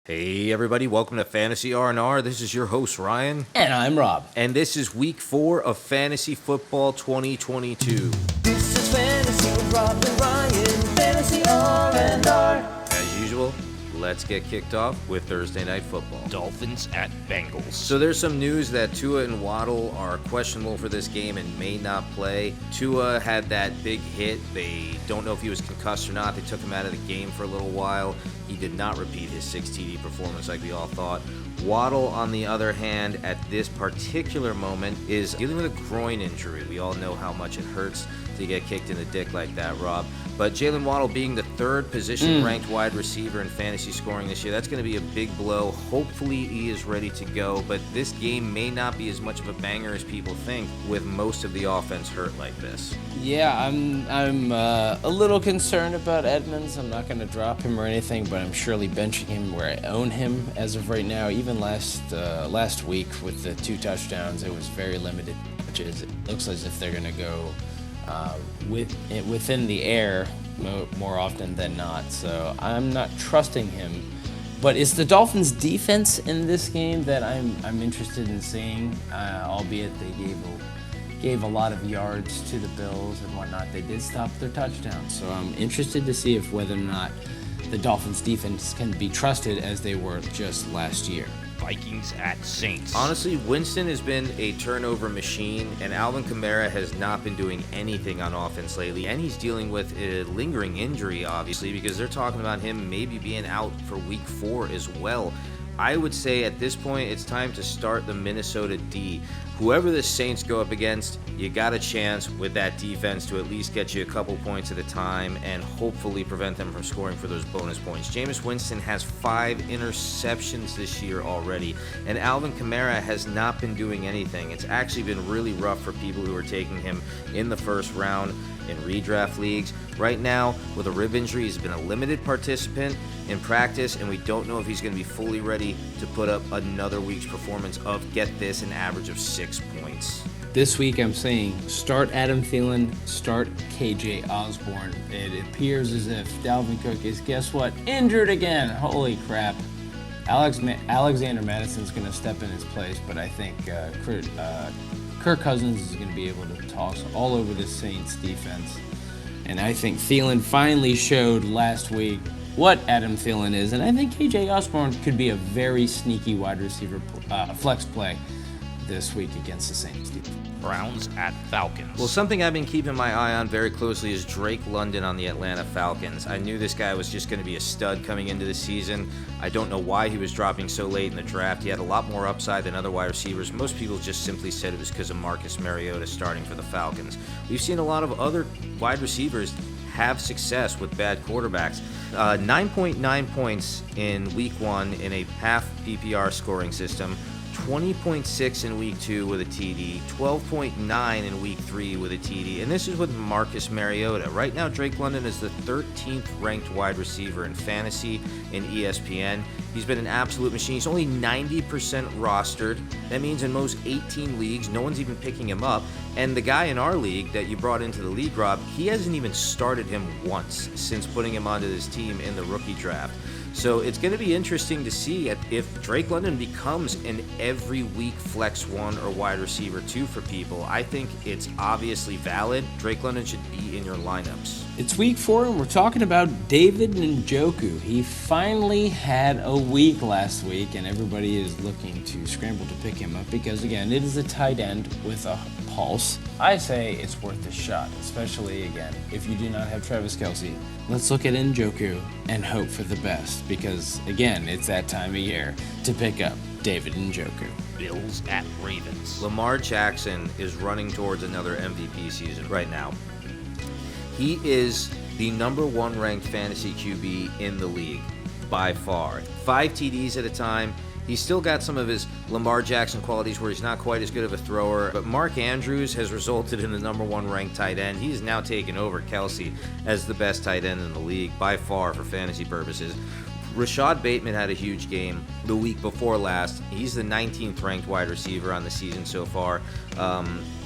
Hey everybody, welcome to Fantasy R&R. This is your host Ryan. And I'm Rob. And this is week 4 of Fantasy Football 2022. This is Fantasy with Rob and Ryan, Fantasy R&R. As usual, let's get kicked off with Thursday Night Football. Dolphins at Bengals. So there's some news that Tua and Waddle are questionable for this game and may not play. Tua had that big hit. They don't know if he was concussed or not. They took him out of the game for a little while. He did not repeat his 6 TD performance like we all thought. Waddle, on the other hand, at this particular moment, is dealing with a groin injury. We all know how much it hurts to get kicked in the dick like that, Rob. But Jalen Waddle being the 3rd position-ranked wide receiver in fantasy scoring this year, that's going to be a big blow. Hopefully he is ready to go, but this game may not be as much of a banger as people think with most of the offense hurt like this. Yeah, I'm a little concerned about Edmonds. I'm not going to drop him or anything, but I'm surely benching him where I own him as of right now. Even last week with the 2 touchdowns, it was very limited touches. It looks as if they're going to go within the air more often than not, so I'm not trusting him. But it's the Dolphins' defense in this game that I'm interested in seeing, albeit they gave a lot of yards to the Bills and whatnot. They did stop their touchdowns, so I'm interested to see if whether or not the Dolphins' defense can be trusted as they were just last year. Vikings at Saints. Honestly, Winston has been a turnover machine, and Alvin Kamara has not been doing anything on offense lately, and he's dealing with a lingering injury, obviously, because they're talking about him maybe being out for week 4 as well. I would say at this point it's time to start the Minnesota D. Whoever the Saints go up against, you got a chance with that defense to at least get you a couple points at a time and hopefully prevent them from scoring for those bonus points. Jameis Winston has 5 interceptions this year already, and Alvin Kamara has not been doing anything. It's actually been really rough for people who are taking him in the first round in redraft leagues. Right now, with a rib injury, he's been a limited participant in practice, and we don't know if he's going to be fully ready to put up another week's performance of, get this, an average of 6 points. This week I'm saying start Adam Thielen, start KJ Osborne. It appears as if Dalvin Cook is, guess what, injured again. Holy crap. Alexander Madison's going to step in his place, but I think Kirk Cousins is going to be able to toss all over the Saints defense. And I think Thielen finally showed last week what Adam Thielen is, and I think KJ Osborne could be a very sneaky wide receiver flex play this week against the Saints defense. Browns at Falcons. Well, something I've been keeping my eye on very closely is Drake London on the Atlanta Falcons. I knew this guy was just going to be a stud coming into the season. I don't know why he was dropping so late in the draft. He had a lot more upside than other wide receivers. Most people just simply said it was because of Marcus Mariota starting for the Falcons. We've seen a lot of other wide receivers have success with bad quarterbacks. 9.9 points in week 1 in a half PPR scoring system. 20.6 in week 2 with a TD, 12.9 in week 3 with a TD, and this is with Marcus Mariota. Right now, Drake London is the 13th ranked wide receiver in fantasy in ESPN. He's been an absolute machine. He's only 90% rostered. That means in most 18 leagues, no one's even picking him up. And the guy in our league that you brought into the league, Rob, he hasn't even started him once since putting him onto this team in the rookie draft. So it's going to be interesting to see if Drake London becomes an every week flex 1 or wide receiver 2 for people. I think it's obviously valid. Drake London should be in your lineups. It's week 4, and we're talking about David Njoku. He finally had a week last week, and everybody is looking to scramble to pick him up because, again, it is a tight end with a pulse. I say it's worth a shot, especially, again, if you do not have Travis Kelce. Let's look at Njoku and hope for the best because, again, it's that time of year to pick up David Njoku. Bills at Ravens. Lamar Jackson is running towards another MVP season right now. He is the number 1 ranked fantasy QB in the league by far. 5 TDs at a time. He's still got some of his Lamar Jackson qualities where he's not quite as good of a thrower, but Mark Andrews has resulted in the number 1 ranked tight end. He's now taken over Kelce as the best tight end in the league by far for fantasy purposes. Rashad Bateman had a huge game the week before last. He's the 19th ranked wide receiver on the season so far.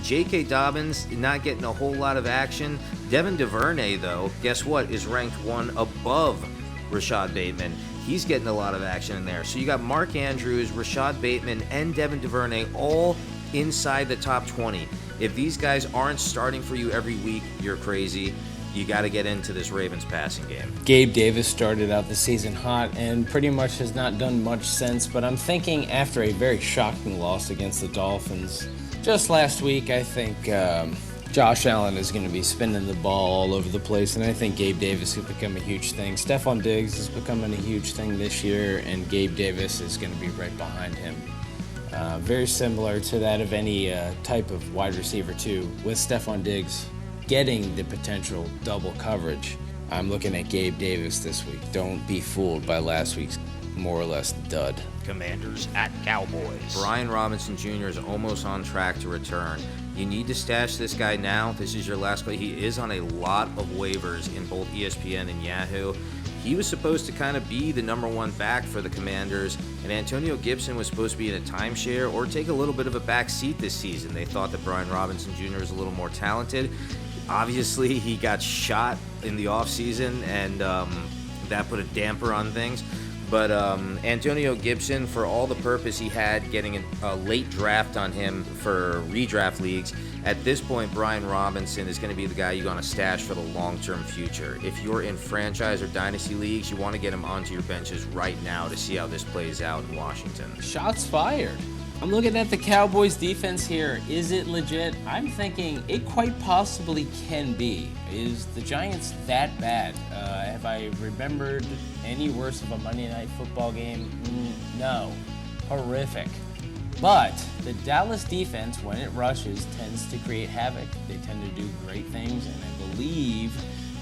J.K. Dobbins not getting a whole lot of action. Devin DuVernay, though, guess what, is ranked 1 above Rashad Bateman. He's getting a lot of action in there. So you got Mark Andrews, Rashad Bateman, and Devin DuVernay all inside the top 20. If these guys aren't starting for you every week, you're crazy. You got to get into this Ravens passing game. Gabe Davis started out the season hot and pretty much has not done much since, but I'm thinking after a very shocking loss against the Dolphins just last week, I think Josh Allen is going to be spinning the ball all over the place, and I think Gabe Davis will become a huge thing. Stephon Diggs is becoming a huge thing this year, and Gabe Davis is going to be right behind him. Very similar to that of any type of wide receiver, too, with Stephon Diggs getting the potential double coverage. I'm looking at Gabe Davis this week. Don't be fooled by last week's more or less dud. Commanders at Cowboys. Brian Robinson Jr. is almost on track to return. You need to stash this guy now. This is your last play. He is on a lot of waivers in both ESPN and Yahoo. He was supposed to kind of be the number one back for the Commanders, and Antonio Gibson was supposed to be in a timeshare or take a little bit of a back seat this season. They thought that Brian Robinson Jr. is a little more talented. Obviously, he got shot in the offseason, and that put a damper on things. But Antonio Gibson, for all the purpose he had getting a late draft on him for redraft leagues, at this point, Brian Robinson is going to be the guy you're going to stash for the long-term future. If you're in franchise or dynasty leagues, you want to get him onto your benches right now to see how this plays out in Washington. Shots fired. I'm looking at the Cowboys defense here. Is it legit? I'm thinking it quite possibly can be. Is the Giants that bad? Have I remembered any worse of a Monday Night Football game? No. Horrific. But the Dallas defense, when it rushes, tends to create havoc. They tend to do great things, and I believe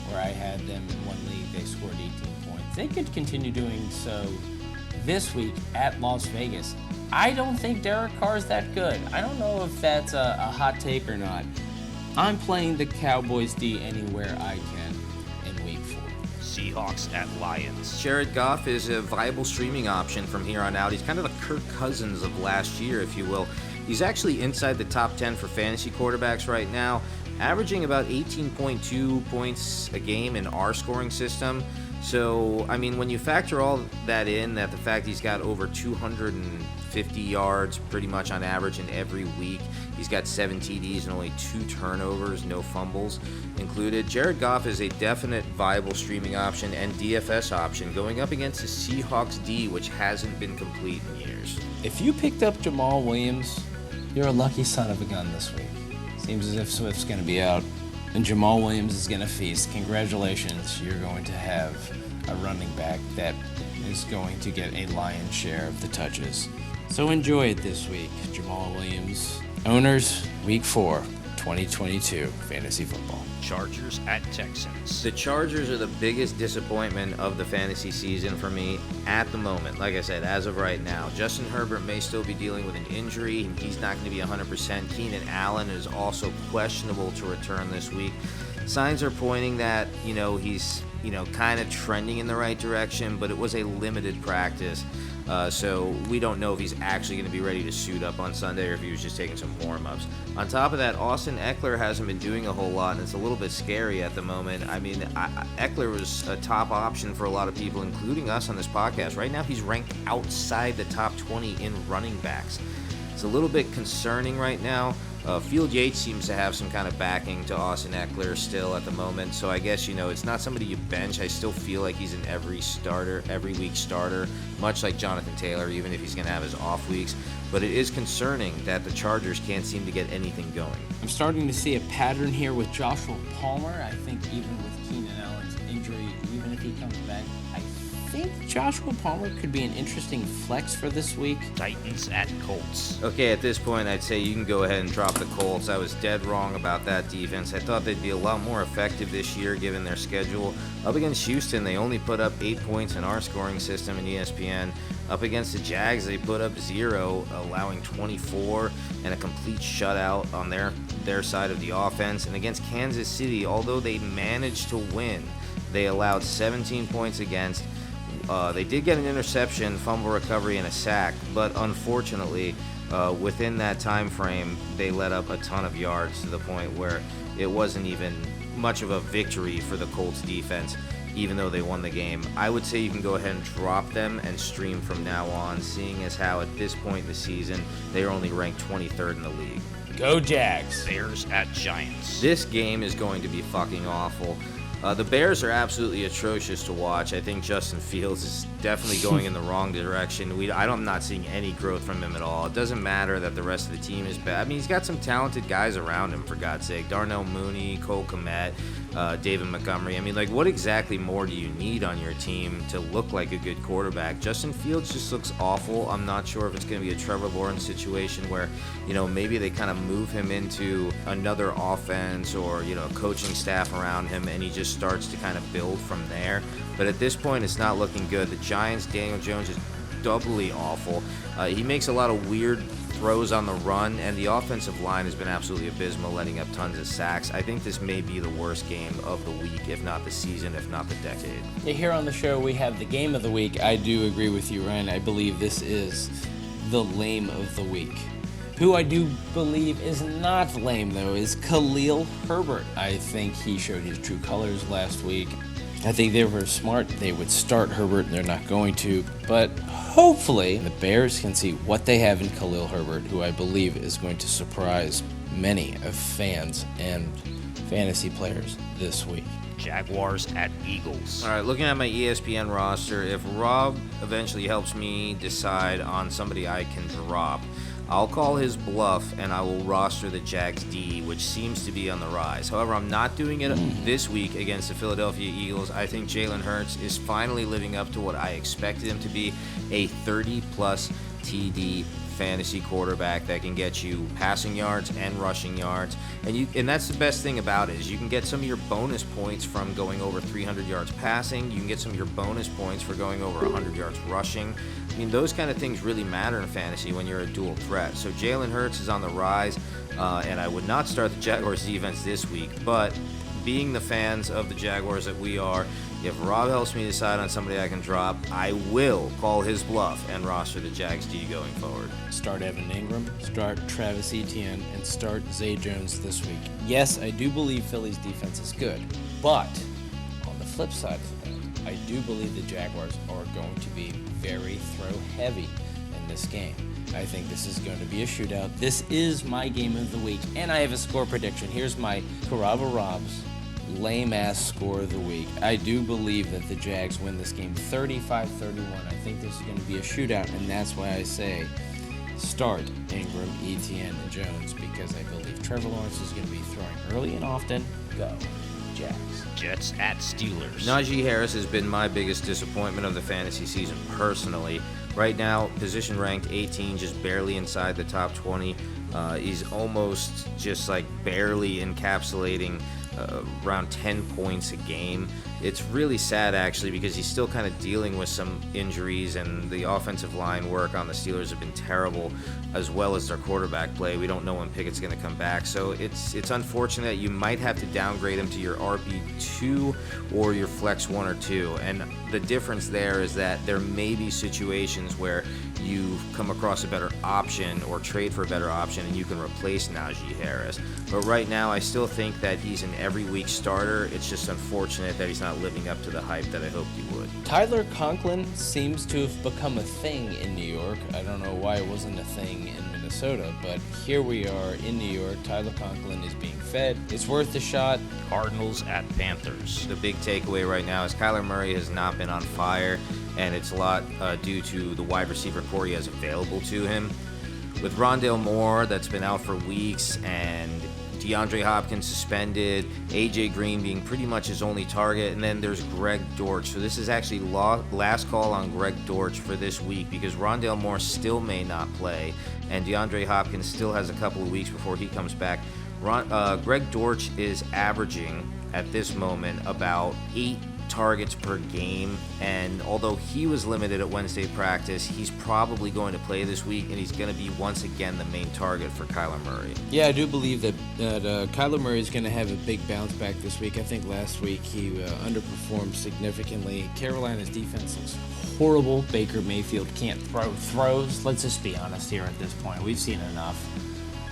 where I had them in one league, they scored 18 points. They could continue doing so this week at Las Vegas. I don't think Derek Carr is that good. I don't know if that's a hot take or not. I'm playing the Cowboys D anywhere I can in week 4. Seahawks at Lions. Jared Goff is a viable streaming option from here on out. He's kind of the Kirk Cousins of last year, if you will. He's actually inside the top 10 for fantasy quarterbacks right now, averaging about 18.2 points a game in our scoring system. So, I mean, when you factor all that in, that the fact he's got over 250 yards pretty much on average in every week, he's got 7 TDs and only 2 turnovers, no fumbles included. Jared Goff is a definite viable streaming option and DFS option going up against the Seahawks D, which hasn't been complete in years. If you picked up Jamal Williams, you're a lucky son of a gun this week. Seems as if Swift's going to be out and Jamal Williams is going to feast. Congratulations, you're going to have a running back that is going to get a lion's share of the touches. So enjoy it this week, Jamal Williams. Owners, week 4, 2022 fantasy football. Chargers at Texans. The Chargers are the biggest disappointment of the fantasy season for me at the moment. Like I said, as of right now, Justin Herbert may still be dealing with an injury, and he's not going to be 100%. Keenan Allen is also questionable to return this week. Signs are pointing that, he's, kind of trending in the right direction, but it was a limited practice. So we don't know if he's actually going to be ready to suit up on Sunday or if he was just taking some warm-ups. On top of that, Austin Eckler hasn't been doing a whole lot, and it's a little bit scary at the moment. I mean, Eckler was a top option for a lot of people, including us on this podcast. Right now, he's ranked outside the top 20 in running backs. It's a little bit concerning right now. Field Yates seems to have some kind of backing to Austin Eckler still at the moment, so I guess, it's not somebody you bench. I still feel like he's an every week starter, much like Jonathan Taylor, even if he's going to have his off weeks. But it is concerning that the Chargers can't seem to get anything going. I'm starting to see a pattern here with Joshua Palmer. I think even with Keenan Allen's injury, even if he comes back, I think Joshua Palmer could be an interesting flex for this week. Titans at Colts. Okay, at this point, I'd say you can go ahead and drop the Colts. I was dead wrong about that defense. I thought they'd be a lot more effective this year given their schedule. Up against Houston, they only put up 8 points in our scoring system in ESPN. Up against the Jags, they put up 0, allowing 24 and a complete shutout on their side of the offense. And against Kansas City, although they managed to win, they allowed 17 points against. They did get an interception, fumble recovery, and a sack, but unfortunately, within that time frame, they let up a ton of yards to the point where it wasn't even much of a victory for the Colts defense. even though they won the game. I would say you can go ahead and drop them and stream from now on, seeing as how at this point in the season, they are only ranked 23rd in the league. Go Jags. Bears at Giants. This game is going to be fucking awful. The Bears are absolutely atrocious to watch. I think Justin Fields is definitely going in the wrong direction. I'm not seeing any growth from him at all. It doesn't matter that the rest of the team is bad. I mean, he's got some talented guys around him, for God's sake. Darnell Mooney, Cole Kmet, David Montgomery. I mean, like, what exactly more do you need on your team to look like a good quarterback? Justin Fields just looks awful. I'm not sure if it's going to be a Trevor Lawrence situation where, maybe they kind of move him into another offense or, coaching staff around him, and he just starts to kind of build from there. But at this point, it's not looking good. The Giants, Daniel Jones is doubly awful. He makes a lot of weird throws on the run, and the offensive line has been absolutely abysmal, letting up tons of sacks. I think this may be the worst game of the week, if not the season, if not the decade. Yeah, here on the show, we have the game of the week. I do agree with you, Ryan. I believe this is the lame of the week. Who I do believe is not lame, though, is Khalil Herbert. I think he showed his true colors last week. I think they were smart. They would start Herbert, and they're not going to. But hopefully, the Bears can see what they have in Khalil Herbert, who I believe is going to surprise many of fans and fantasy players this week. Jaguars at Eagles. All right, looking at my ESPN roster, if Rob eventually helps me decide on somebody I can drop, I'll call his bluff and I will roster the Jags D, which seems to be on the rise. However, I'm not doing it this week against the Philadelphia Eagles. I think Jalen Hurts is finally living up to what I expected him to be, a 30-plus TD fantasy quarterback that can get you passing yards and rushing yards. And that's the best thing about it, is you can get some of your bonus points from going over 300 yards passing. You can get some of your bonus points for going over 100 yards rushing. I mean, those kind of things really matter in fantasy when you're a dual threat. So Jalen Hurts is on the rise, and I would not start the Jaguars defense this week, but being the fans of the Jaguars that we are, if Rob helps me decide on somebody I can drop, I will call his bluff and roster the Jags D going forward. Start Evan Ingram, start Travis Etienne, and start Zay Jones this week. Yes, I do believe Philly's defense is good, but on the flip side of that, I do believe the Jaguars are going to be very throw-heavy in this game. I think this is going to be a shootout. This is my game of the week, and I have a score prediction. Here's my Carava Robs lame-ass score of the week. I do believe that the Jags win this game 35-31. I think this is going to be a shootout, and that's why I say start Ingram, Etienne, and Jones, because I believe Trevor Lawrence is going to be throwing early and often. Go Jags. Jets at Steelers. Najee Harris has been my biggest disappointment of the fantasy season personally. Right now, position ranked 18, just barely inside the top 20. He's almost just like barely encapsulating around 10 points a game. It's really sad, actually, because he's still kind of dealing with some injuries, and the offensive line work on the Steelers have been terrible, as well as their quarterback play. We don't know when Pickett's going to come back, so it's unfortunate. You might have to downgrade him to your RB2 or your flex 1 or 2, and the difference there is that there may be situations where you come across a better option or trade for a better option and you can replace Najee Harris. But right now, I still think that he's an every week starter. It's just unfortunate that he's not living up to the hype that I hoped he would. Tyler Conklin seems to have become a thing in New York. I don't know why it wasn't a thing in Minnesota, but here we are in New York. Tyler Conklin is being fed. It's worth a shot. Cardinals at Panthers. The big takeaway right now is Kyler Murray has not been on fire, and it's a lot due to the wide receiver core he has available to him. With Rondale Moore, that's been out for weeks, and DeAndre Hopkins suspended, A.J. Green being pretty much his only target, and then there's Greg Dortch. So this is actually last call on Greg Dortch for this week, because Rondale Moore still may not play, and DeAndre Hopkins still has a couple of weeks before he comes back. Greg Dortch is averaging, at this moment, about 8 targets per game, and although he was limited at Wednesday practice, he's probably going to play this week, and he's going to be once again the main target for Kyler Murray. Yeah, I do believe that Kyler Murray is going to have a big bounce back this week. I think last week he underperformed significantly. Carolina's defense looks horrible. Baker Mayfield can't throw throws. Let's just be honest here at this point. We've seen enough.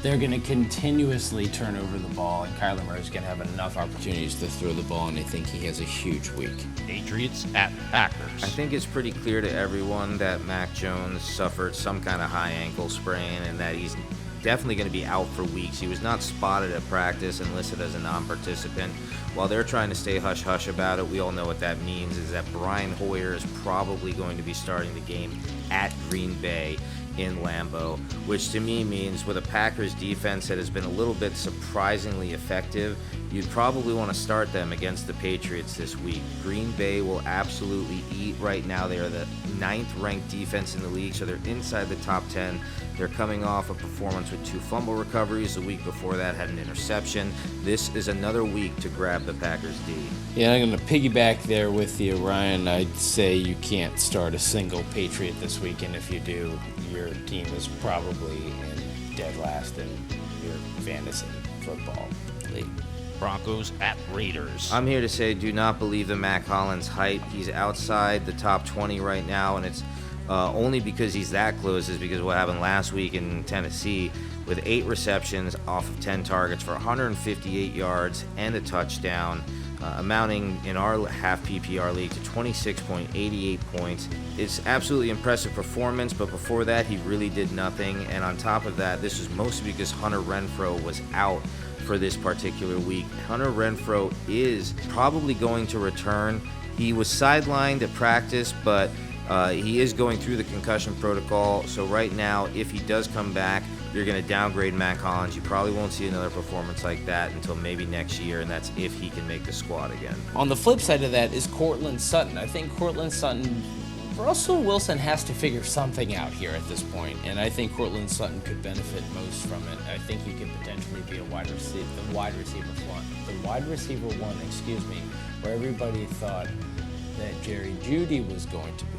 they're going to continuously turn over the ball, and Kyler Murray's going to have enough opportunities to throw the ball, and I think he has a huge week. Patriots at Packers. I think it's pretty clear to everyone that Mac Jones suffered some kind of high ankle sprain and that he's definitely going to be out for weeks. He was not spotted at practice and listed as a non-participant. While they're trying to stay hush-hush about it, we all know what that means is that Brian Hoyer is probably going to be starting the game at Green Bay in Lambeau, which to me means with a Packers defense that has been a little bit surprisingly effective, you'd probably want to start them against the Patriots this week. Green Bay will absolutely eat right now. They are the 9th ranked defense in the league, so they're inside the top 10. They're coming off a performance with 2 fumble recoveries. The week before that had an interception. This is another week to grab the Packers D. Yeah, I'm going to piggyback there with you, Ryan. I'd say you can't start a single Patriot this week, and if you do, your team is probably in dead last in your fantasy football league. Broncos at Raiders. I'm here to say do not believe the Mac Hollins hype. He's outside the top 20 right now, and it's only because he's that close is because of what happened last week in Tennessee with 8 receptions off of 10 targets for 158 yards and a touchdown, amounting in our half PPR league to 26.88 points. It's absolutely impressive performance, but before that he really did nothing, and on top of that, this was mostly because Hunter Renfrow was out for this particular week. Hunter Renfrow is probably going to return. He was sidelined at practice, but he is going through the concussion protocol, so right now, if he does come back, you're going to downgrade Mac Hollins. You probably won't see another performance like that until maybe next year, and that's if he can make the squad again. On the flip side of that is Cortland Sutton. I think Cortland Sutton, Russell Wilson has to figure something out here at this point, and I think Cortland Sutton could benefit most from it. I think he could potentially be a wide receiver one, where everybody thought that Jerry Jeudy was going to be.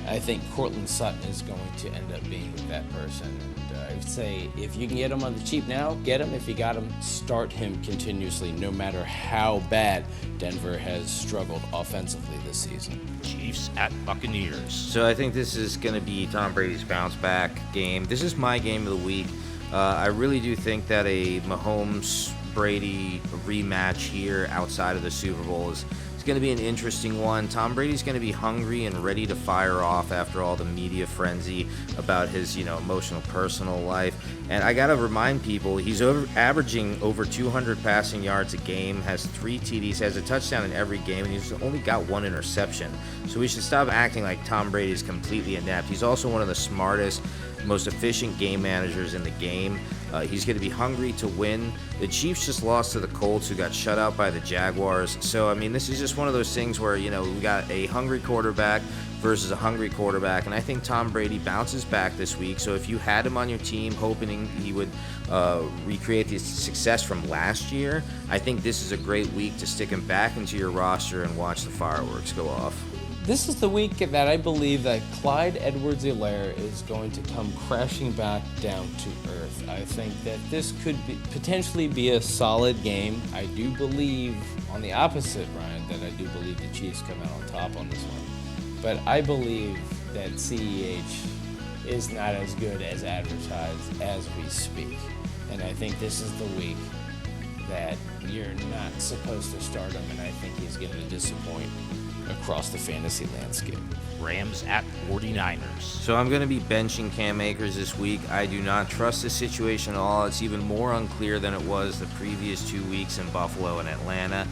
I think Cortland Sutton is going to end up being that person. And I would say if you can get him on the cheap now, get him. If you got him, start him continuously, no matter how bad Denver has struggled offensively this season. Chiefs at Buccaneers. So I think this is going to be Tom Brady's bounce back game. This is my game of the week. I really do think that a Mahomes-Brady rematch here outside of the Super Bowl is going to be an interesting one. Tom Brady's going to be hungry and ready to fire off after all the media frenzy about his, emotional personal life. And I got to remind people, he's averaging over 200 passing yards a game, has 3 TDs, has a touchdown in every game, and he's only got 1 interception. So we should stop acting like Tom Brady is completely inept. He's also one of the smartest, most efficient game managers in the game. He's going to be hungry to win. The Chiefs just lost to the Colts, who got shut out by the Jaguars. So, this is just one of those things where, we got a hungry quarterback versus a hungry quarterback, and I think Tom Brady bounces back this week. So if you had him on your team hoping he would recreate the success from last year, I think this is a great week to stick him back into your roster and watch the fireworks go off. This is the week that I believe that Clyde Edwards-Helaire is going to come crashing back down to earth. I think that this could potentially be a solid game. I do believe, on the opposite, Ryan, that I do believe the Chiefs come out on top on this one. But I believe that CEH is not as good as advertised as we speak. And I think this is the week that you're not supposed to start him, and I think he's going to disappoint across the fantasy landscape. Rams at 49ers. So I'm going to be benching Cam Akers this week. I do not trust this situation at all. It's even more unclear than it was the previous 2 weeks in Buffalo and Atlanta.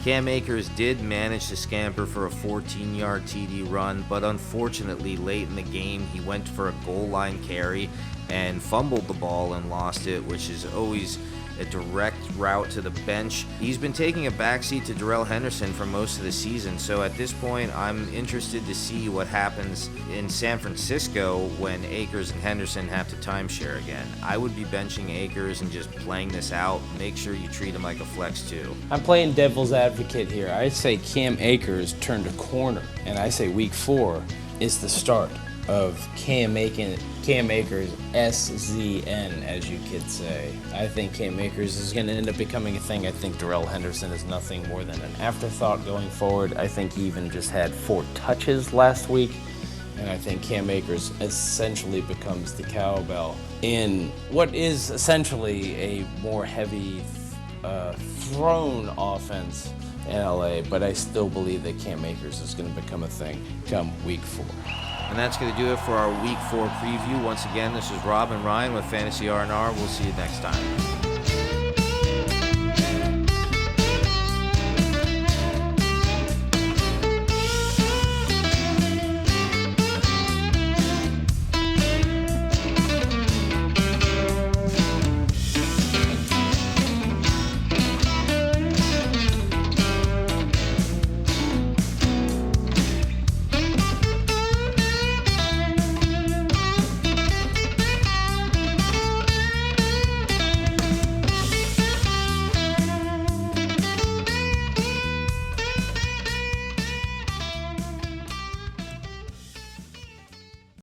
Cam Akers did manage to scamper for a 14-yard TD run, but unfortunately late in the game he went for a goal line carry and fumbled the ball and lost it, which is always a direct route to the bench. He's been taking a backseat to Darrell Henderson for most of the season, so at this point I'm interested to see what happens in San Francisco when Akers and Henderson have to timeshare again. I would be benching Akers and just playing this out. Make sure you treat him like a flex too. I'm playing devil's advocate here. I say Cam Akers turned a corner, and I say week 4 is the start of Cam Akers SZN, as you could say. I think Cam Akers is going to end up becoming a thing. I think Darrell Henderson is nothing more than an afterthought going forward. I think he even just had 4 touches last week, And I think Cam Akers essentially becomes the cowbell in what is essentially a more heavy thrown offense in LA, but I still believe that Cam Akers is going to become a thing come week 4. And that's going to do it for our Week 4 preview. Once again, this is Rob and Ryan with Fantasy R&R. We'll see you next time.